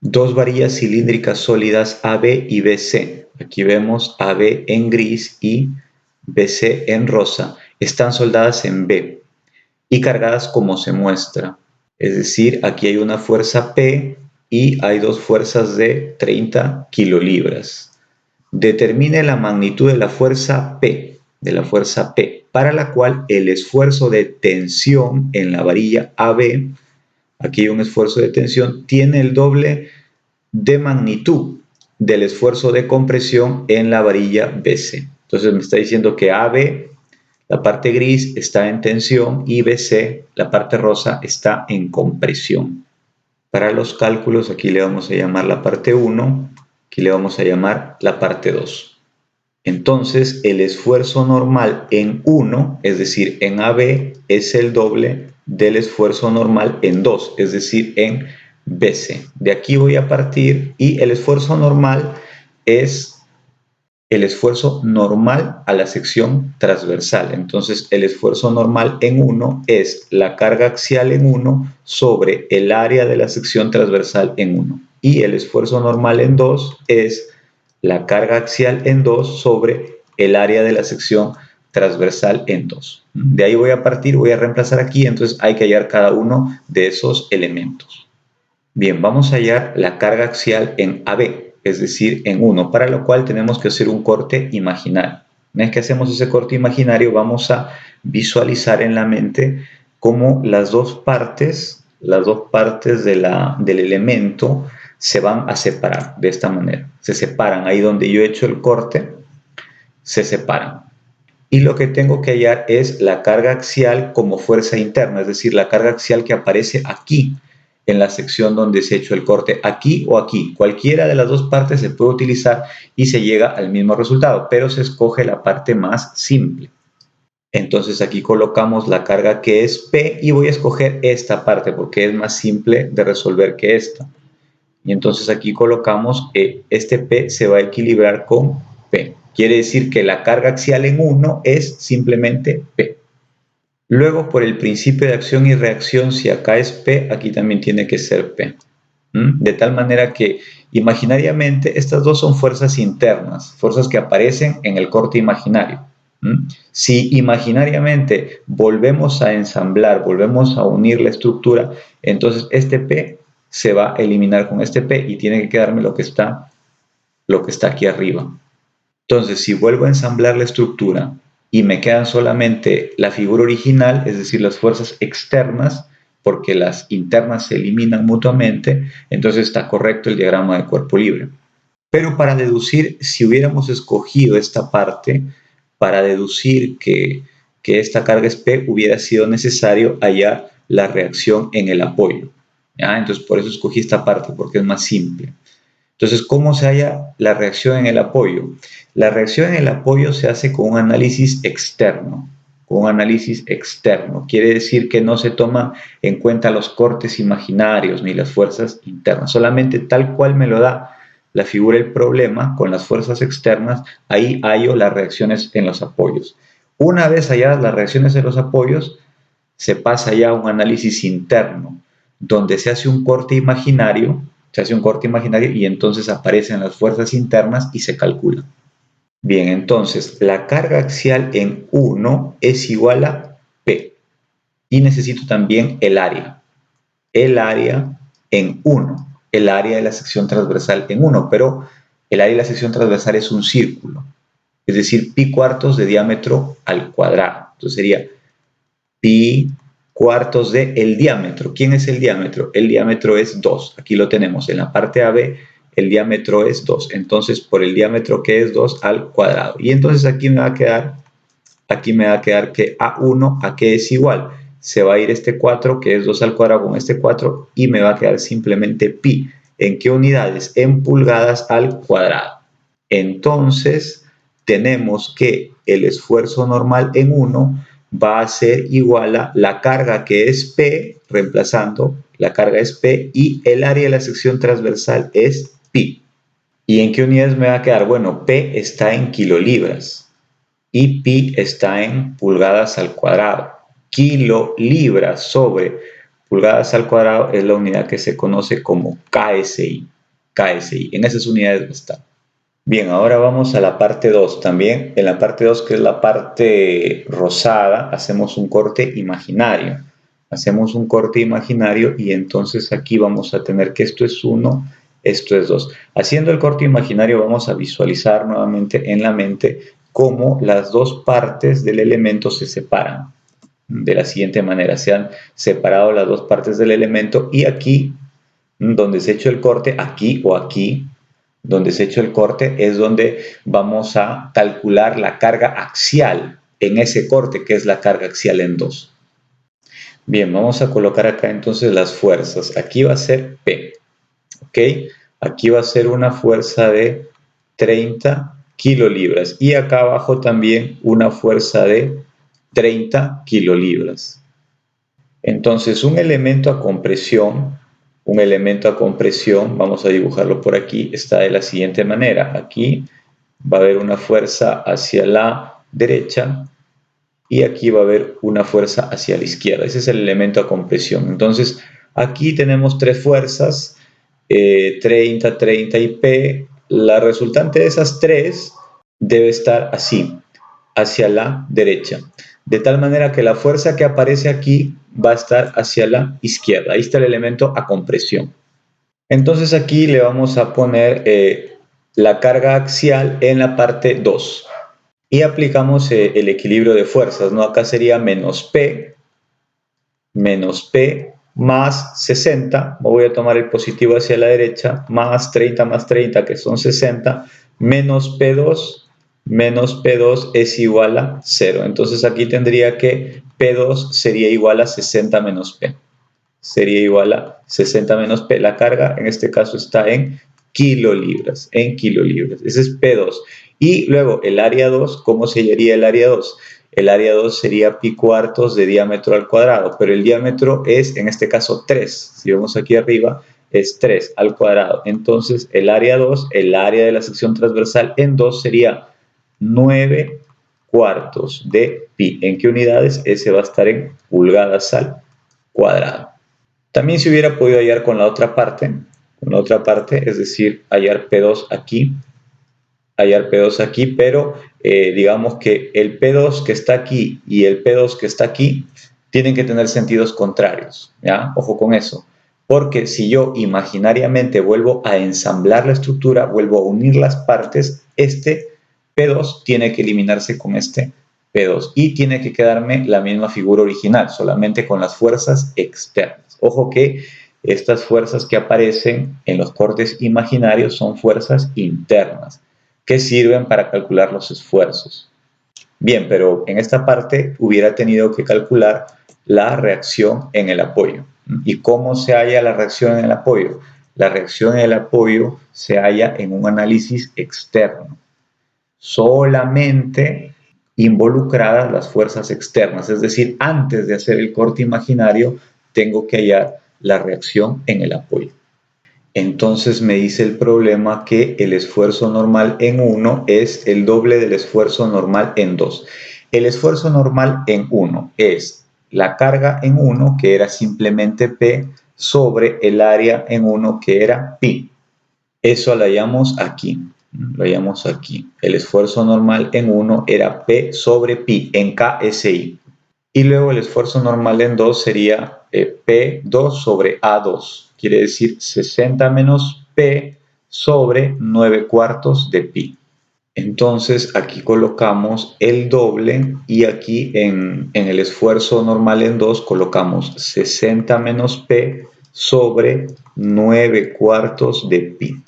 Dos varillas cilíndricas sólidas AB y BC. Aquí vemos AB en gris y BC en rosa. Están soldadas en B y cargadas como se muestra. Es decir, aquí hay una fuerza P y hay dos fuerzas de 30 kilolibras. Determine la magnitud de la fuerza P, para la cual el esfuerzo de tensión en la varilla AB, aquí hay un esfuerzo de tensión, tiene el doble de magnitud del esfuerzo de compresión en la varilla BC. Entonces me está diciendo que AB, la parte gris, está en tensión y BC, la parte rosa, está en compresión. Para los cálculos, aquí le vamos a llamar la parte 1, aquí le vamos a llamar la parte 2. Entonces, el esfuerzo normal en 1, es decir, en AB, es el doble del esfuerzo normal en 2, es decir, en BC. De aquí voy a partir y el esfuerzo normal es el esfuerzo normal a la sección transversal. Entonces, el esfuerzo normal en 1 es la carga axial en 1 sobre el área de la sección transversal en 1. Y el esfuerzo normal en 2 es la carga axial en 2 sobre el área de la sección transversal en 2. De ahí voy a partir, voy a reemplazar aquí, entonces hay que hallar cada uno de esos elementos. Bien, vamos a hallar la carga axial en AB, es decir, en 1, para lo cual tenemos que hacer un corte imaginario. Una vez que hacemos ese corte imaginario, vamos a visualizar en la mente cómo las dos partes del elemento se van a separar de esta manera. Se separan, ahí donde yo he hecho el corte, se separan. Y lo que tengo que hallar es la carga axial como fuerza interna, es decir, la carga axial que aparece aquí, en la sección donde se ha hecho el corte, aquí o aquí. Cualquiera de las dos partes se puede utilizar y se llega al mismo resultado, pero se escoge la parte más simple. Entonces aquí colocamos la carga que es P y voy a escoger esta parte porque es más simple de resolver que esta. Y entonces aquí colocamos que este P se va a equilibrar con P. Quiere decir que la carga axial en 1 es simplemente P. Luego, por el principio de acción y reacción, si acá es P, aquí también tiene que ser P. De tal manera que imaginariamente estas dos son fuerzas internas, fuerzas que aparecen en el corte imaginario. Si imaginariamente volvemos a ensamblar, volvemos a unir la estructura, entonces este P se va a eliminar con este P y tiene que quedarme lo que está aquí arriba. Entonces, si vuelvo a ensamblar la estructura y me quedan solamente la figura original, es decir, las fuerzas externas, porque las internas se eliminan mutuamente, entonces está correcto el diagrama de cuerpo libre. Pero para deducir, si hubiéramos escogido esta parte, para deducir que esta carga es P, hubiera sido necesario hallar la reacción en el apoyo. ¿Ya? Entonces, por eso escogí esta parte, porque es más simple. Entonces, ¿cómo se halla la reacción en el apoyo? La reacción en el apoyo se hace con un análisis externo. Quiere decir que no se toman en cuenta los cortes imaginarios ni las fuerzas internas. Solamente tal cual me lo da la figura del problema con las fuerzas externas, ahí hallo las reacciones en los apoyos. Una vez halladas las reacciones en los apoyos, se pasa ya a un análisis interno, donde se hace un corte imaginario y entonces aparecen las fuerzas internas y se calcula. Bien, entonces la carga axial en 1 es igual a P y necesito también el área en 1, el área de la sección transversal en 1, pero el área de la sección transversal es un círculo, es decir, pi cuartos de diámetro al cuadrado. Entonces sería pi cuartos de el diámetro. ¿Quién es el diámetro? El diámetro es 2. Aquí lo tenemos en la parte AB, el diámetro es 2. Entonces, por el diámetro que es 2 al cuadrado. Y entonces aquí me va a quedar que A1 a qué es igual. Se va a ir este 4, que es 2 al cuadrado con este 4, y me va a quedar simplemente pi. ¿En qué unidades? En pulgadas al cuadrado. Entonces, tenemos que el esfuerzo normal en 1 va a ser igual a la carga que es P, reemplazando, la carga es P, y el área de la sección transversal es pi. ¿Y en qué unidades me va a quedar? Bueno, P está en kilolibras y pi está en pulgadas al cuadrado. Kilolibras sobre pulgadas al cuadrado es la unidad que se conoce como KSI. KSI. En esas unidades va a estar. Bien, ahora vamos a la parte 2 también. En la parte 2, que es la parte rosada, hacemos un corte imaginario. Hacemos un corte imaginario y entonces aquí vamos a tener que esto es 1, esto es 2. Haciendo el corte imaginario vamos a visualizar nuevamente en la mente cómo las dos partes del elemento se separan. De la siguiente manera, se han separado las dos partes del elemento y aquí, donde se ha hecho el corte, aquí o aquí, donde se ha hecho el corte, es donde vamos a calcular la carga axial en ese corte, que es la carga axial en 2. Bien, vamos a colocar acá entonces las fuerzas. Aquí va a ser P, ¿ok? Aquí va a ser una fuerza de 30 kilolibras y acá abajo también una fuerza de 30 kilolibras. Entonces, un elemento a compresión, vamos a dibujarlo por aquí, está de la siguiente manera. Aquí va a haber una fuerza hacia la derecha y aquí va a haber una fuerza hacia la izquierda. Ese es el elemento a compresión. Entonces, aquí tenemos tres fuerzas, 30, 30 y P. La resultante de esas tres debe estar así, hacia la derecha. De tal manera que la fuerza que aparece aquí va a estar hacia la izquierda. Ahí está el elemento a compresión. Entonces aquí le vamos a poner la carga axial en la parte 2 y aplicamos el equilibrio de fuerzas, ¿no? Acá sería menos P más 60, voy a tomar el positivo hacia la derecha, más 30, que son 60, menos P2 es igual a 0. Entonces aquí tendría que P2 sería igual a 60 menos P. Sería igual a 60 menos P. La carga en este caso está en kilolibras, Ese es P2. Y luego el área 2, ¿cómo se hallaría el área 2? El área 2 sería pi cuartos de diámetro al cuadrado, pero el diámetro es en este caso 3. Si vemos aquí arriba, es 3 al cuadrado. Entonces el área 2, el área de la sección transversal en 2 sería 9 cuartos de pi. ¿En qué unidades? Ese va a estar en pulgadas al cuadrado. También se hubiera podido hallar con la otra parte, es decir, hallar P2 aquí, pero digamos que el P2 que está aquí y el P2 que está aquí tienen que tener sentidos contrarios, ¿ya? Ojo con eso, porque si yo imaginariamente vuelvo a ensamblar la estructura, vuelvo a unir las partes, este P2 tiene que eliminarse con este P2 y tiene que quedarme la misma figura original, solamente con las fuerzas externas. Ojo que estas fuerzas que aparecen en los cortes imaginarios son fuerzas internas que sirven para calcular los esfuerzos. Bien, pero en esta parte hubiera tenido que calcular la reacción en el apoyo. ¿Y cómo se halla la reacción en el apoyo? La reacción en el apoyo se halla en un análisis externo. Solamente involucradas las fuerzas externas, es decir, antes de hacer el corte imaginario, tengo que hallar la reacción en el apoyo. Entonces me dice el problema que el esfuerzo normal en 1 es el doble del esfuerzo normal en 2. El esfuerzo normal en 1 es la carga en 1, que era simplemente P, sobre el área en 1, que era pi. Eso lo hallamos aquí. El esfuerzo normal en 1 era P sobre pi en KSI. Y luego el esfuerzo normal en 2 sería P2 sobre A2. Quiere decir 60 menos P sobre 9 cuartos de pi. Entonces aquí colocamos el doble y aquí en el esfuerzo normal en 2 colocamos 60 menos P sobre 9 cuartos de pi.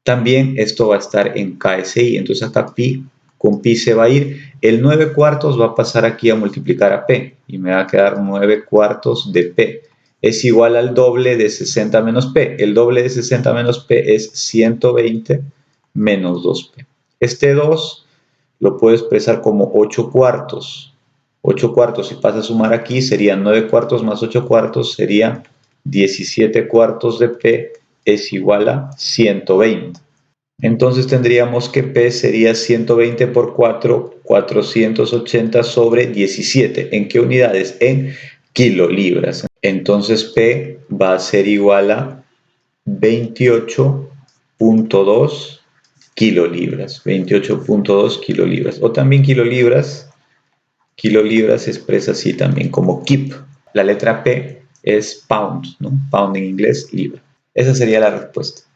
También esto va a estar en KSI, entonces acá pi con pi se va a ir. El 9 cuartos va a pasar aquí a multiplicar a P y me va a quedar 9 cuartos de P. Es igual al doble de 60 menos P. El doble de 60 menos P es 120 menos 2P. Este 2 lo puedo expresar como 8 cuartos. 8 cuartos, si pasa a sumar aquí, serían 9 cuartos más 8 cuartos, sería 17 cuartos de P es igual a 120. Entonces tendríamos que P sería 120 por 4, 480 sobre 17. ¿En qué unidades? En kilolibras. Entonces P va a ser igual a 28 28.2 kilolibras. 28.2 kilolibras. O también kilolibras. Kilolibras se expresa así también como keep. La letra P es pound, ¿no? Pound en inglés, libra. Esa sería la respuesta.